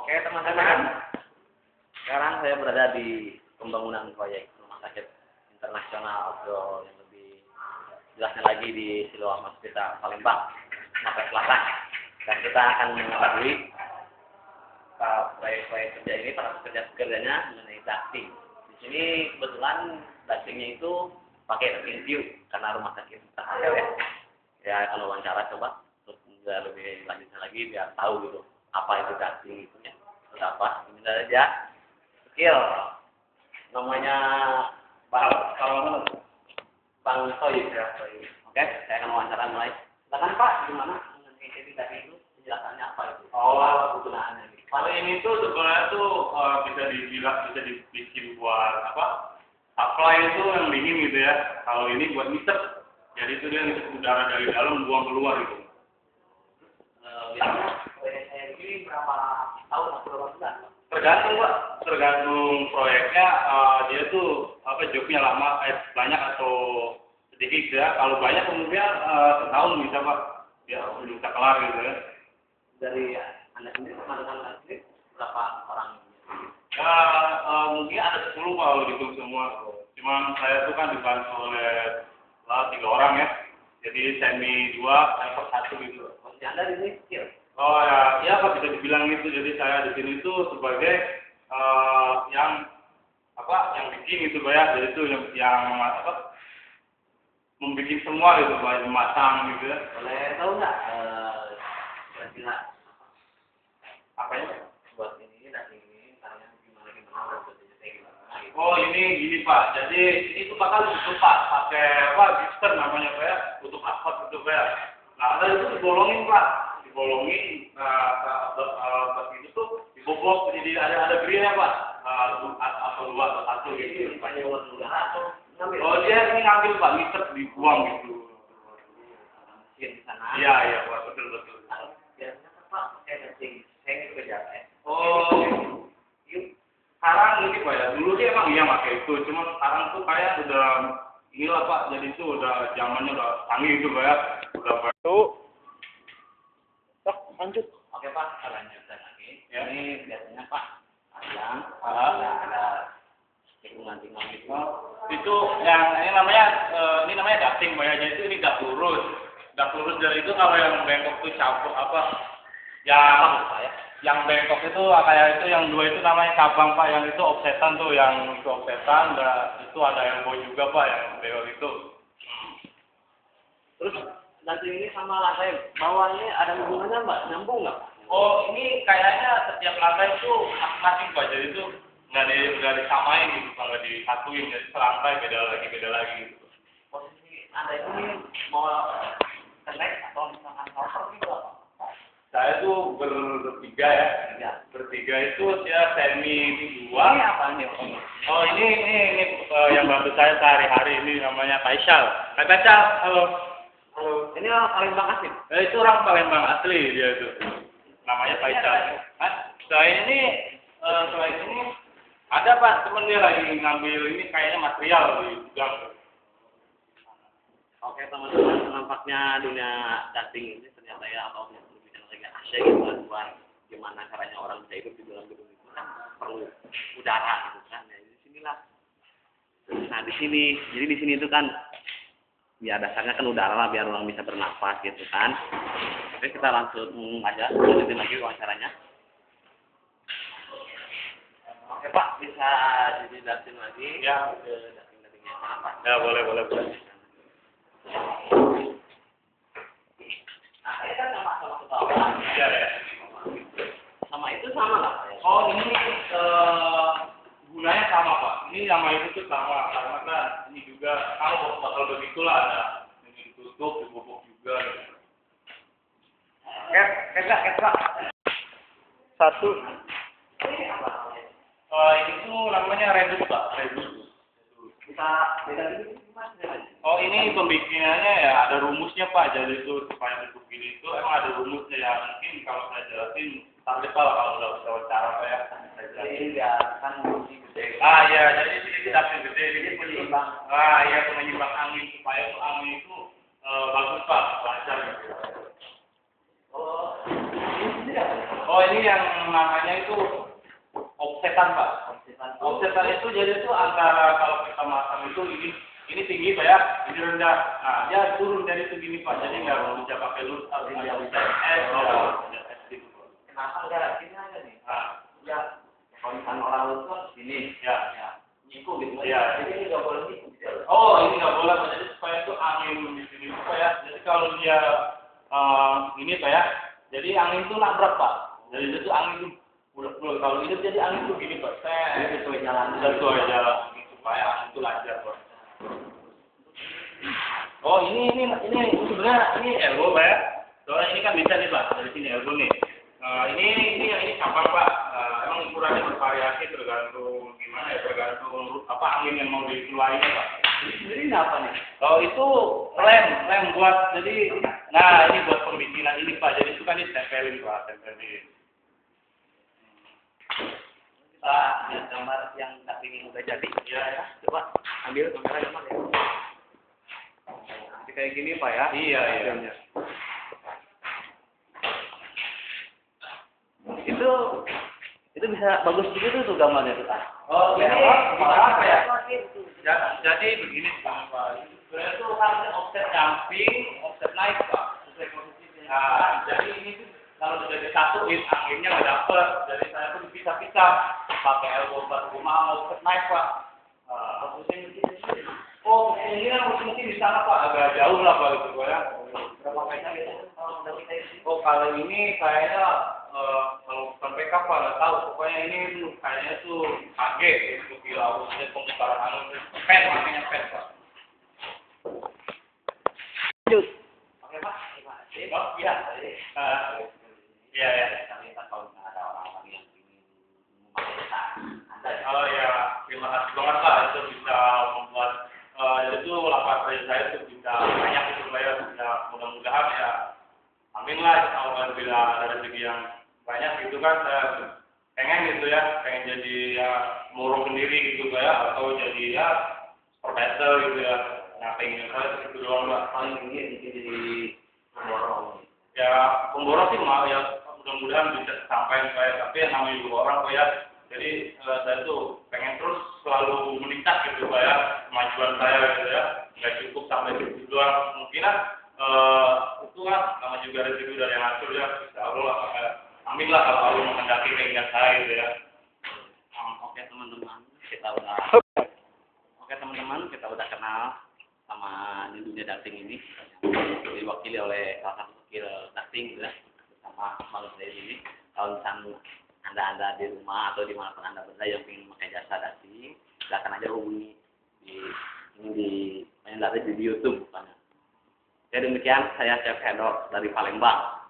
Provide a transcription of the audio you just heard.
Oke teman-teman, sekarang saya berada di pembangunan proyek rumah sakit internasional atau yang lebih jelasnya lagi di Siloam Hospital Palembang, Sumatera Selatan. Dan kita akan mengetahui proyek-proyek kerja ini, para pekerja-pekerjanya mengenai ducting. Di sini kebetulan ductingnya itu pakai ducting view karena rumah sakit terhasil ya. Ya kalau wawancara coba untuk lebih lanjutnya lagi biar tahu gitu apa itu ducting itunya. Apa? Ini saja skill namanya Bang Soyib ya. Oke, saya akan wawancara mulai. Silakan Pak, gimana mengenai tadi itu penjelasannya apa itu? Kegunaannya. Kalau ini tuh sebenarnya tuh bisa dibilang bisa dibikin buat apa? Supply itu yang dingin gitu ya. Kalau ini buat ngisep. Jadi itu dia ngisep udara dari dalam buang keluar gitu. Biasanya ini berapa tahun atau berapa bulan? Tergantung Pak, tergantung proyeknya. Dia tuh apa jobnya lama, banyak atau sedikit ya. Kalau banyak kemudian setahun bisa Pak, ya bisa kelar gitu ya. Dari Anda sendiri teman-teman Anda sendiri berapa orang? Ya mungkin ada 10 kalau dihitung semua. Cuman saya tuh kan dibantu oleh 3 orang ya. Jadi semi 2, saya 1 gitu. Posisi Anda di sini skill. Oh ya Pak, bisa dibilang itu. Jadi saya di sini itu sebagai yang bikin itu Pak ya. Jadi itu yang apa? Membikin semua gitu Pak, memasang gitu ya. Boleh tahu nggak kira-kira Apa ya? buat ini dan ini caranya gimana buatnya kayak gimana? Gitu. Oh ini Pak. Jadi ini tuh bakal ditutup Pak pakai gister namanya Pak ya. Tutup asfalt gitu Pak ya. Nah ada itu dibolongin Pak. Dibolongin, itu tuh dibobok jadi ada grillnya Pak, atau 2 atau 1 gitu. Oh dia ini ngambil Pak, ngisep dibuang gitu. Di sana. Iya Pak, betul. Biasanya Pak pakai ducting seng kerja ya. Oh, sekarang ini Pak ya, dulu sih emang iya pakai itu, cuma sekarang tuh kayak udah inilah Pak, jadi itu udah zamannya udah canggih gitu Pak ya, udah baru. Lanjut. Oke Pak, kita lanjutkan lagi. Ya. Ini biasanya Pak ada tikungan-tikungan gitu. Itu yang ini namanya ducting Pak ya, jadi itu ini dak lurus. Dak lurus dari itu kalau yang bengkok itu cabut apa? Yang bengkok itu kayak itu yang 2 itu namanya cabang Pak, yang itu offsetan tuh, yang itu offsetan, itu ada elbow juga Pak yang bengkok itu. Terus ducting ini sama lantai bawah ini ada hubungannya Mbak? Nyambung nggak? Oh ini kayaknya setiap lantai itu masing-masing Pak, jadi itu nggak disamain gitu, nggak disatuin, jadi selantai beda lagi gitu. Posisi Anda ini mau connect atau misalkan cover gitu apa? Saya tuh bertiga ya. Bertiga itu ya semi 2. Ini apa nih? Oh ini yang bantu saya sehari-hari ini namanya Faisal. Faisal, halo. Ini orang Palembang asli. Itu orang Palembang asli dia itu. Namanya Faisal. Selain ini ada Pak, temen dia lagi ngambil ini kayaknya material di gudang. Oke teman-teman, nampaknya dunia ducting ini ternyata ya atau lebih lagi asyik gitu buat gimana caranya orang bisa hidup di dalam gedung itu kan perlu udara gitu kan. Ya, di sinilah. Nah di sini itu kan ya dasarnya kan udara lah biar orang bisa bernafas gitu kan. Oke kita langsung aja lanjutin lagi wawancaranya. Oke Pak, bisa dijelasin lagi Ya. ke ducting-ductingnya apa? Ya boleh. Nah, ini kan sama ke bawah. Iya ya. Sama itu sama nggak Pak? Ya? Oh ini gunanya sama Pak. Ini sama itu tuh sama karena kan ini juga kalau bakal begitulah ada ini ditutup, dibobok juga. Keprak. 1. Ini apa? Ini tuh namanya redus Pak, redus. Kita beda dulu Mas. Oh ini pembikinannya ya ada rumusnya Pak, jadi itu supaya bentuk gini itu emang ada rumusnya ya, mungkin kalau saya jelasin ntar deh Pak kalau udah bisa wawancara Pak ya. Jadi biar kan ini gede. Iya, jadi ini kita gede, ini penyeimbang. Iya penyeimbang angin supaya angin itu bagus Pak, lancar. Oh, ini tidak. Oh, ini yang namanya itu offsetan, Pak. Offsetan itu jadi itu antara kalau kita masang itu ini tinggi Pak ya, ini rendah. Nah, dia turun dari segini Pak. Jadi nggak bisa pakai lurus atau nggak bisa S gitu. Kenapa enggak sini aja nih? Nah, Ya, kalau misalnya orang lutut sini, ya. nyiku gitu. Iya. Jadi ini nggak boleh nyiku gitu. Oh, ini nggak boleh Pak. Jadi supaya itu angin di sini Pak ya. Jadi kalau dia ini Pak ya, jadi angin itu nabrak Pak. Jadi itu angin kalau hidup jadi angin itu gini Pak. Ini sesuai jalan. Sesuai jalan supaya angin itu lancar Pak. Oh, ini sebenarnya ini elbow Pak ya. Soalnya ini kan bisa nih Pak, dari sini elbow nih. Ini kapal Pak. Emang ukurannya bervariasi tergantung gimana ya, tergantung apa angin yang mau dikeluarin Pak. Ini apa nih? Oh, itu lem buat jadi nah ini buat pembicinan ini Pak. Jadi itu kan ditempelin Pak, tempelin. Kita lihat gambar yang tapi ini udah jadi. Iya ya. Coba ambil kamera gambar ya. Nanti kayak gini Pak ya. Iya. Itu bisa bagus begitu tuh gambarnya tuh. Oh, Ya, apa ya? Ya. Jadi begini Pak. Sebenarnya itu harusnya offset samping, offset naik Pak. Sesuai posisinya. Nah, jadi ini tuh kalau sudah disatuin anginnya nggak dapet. Jadi saya pun pisah-pisah pakai elbow buat rumah offset naik Pak. Oh, ini kan mesin di sana Pak, agak jauh lah Pak gitu Pak ya. Berapa meter gitu? Oh, kalau ini kayaknya kalau sampai kapan nggak tahu. Pokoknya ini kayaknya tuh AG itu kilo arusnya pemutaran anu pen makanya pen Pak. Lanjut. Oke Pak. Oh, iya. Iya. Kami tak tahu ada orang-orang yang ingin memakai Oh ya, terima kasih banget Pak itu bisa membuat itu laporan kerja saya itu bisa banyak itu saya ya mudah-mudahan ya amin lah kalau bila ada rezeki yang banyak gitu kan saya pengen gitu ya pengen jadi ya murung sendiri gitu ya atau jadi ya supervisor gitu ya nah pengen saya itu doang Pak paling tinggi jadi pemborong. ya pemborong sih mau ya mudah-mudahan bisa sampai saya tapi yang namanya juga orang Pak ya jadi saya tuh pengen terus selalu meningkat gitu Pak ya kemajuan saya gitu ya nggak cukup sampai situ doang kemungkinan itu kan sama juga rezeki dari yang ngatur ya insya Allah amin lah kalau Allah menghendaki keinginan saya gitu ya. Oke teman-teman kita udah kenal sama di dunia dating ini diwakili oleh salah satu skill dating ya bersama Bang Zaid ini. Kalau misalnya anda di rumah atau dimanapun anda berada yang ingin memakai jasa dating, silakan aja hubungi di YouTube bukannya. Ya demikian saya Chef Hedo dari Palembang.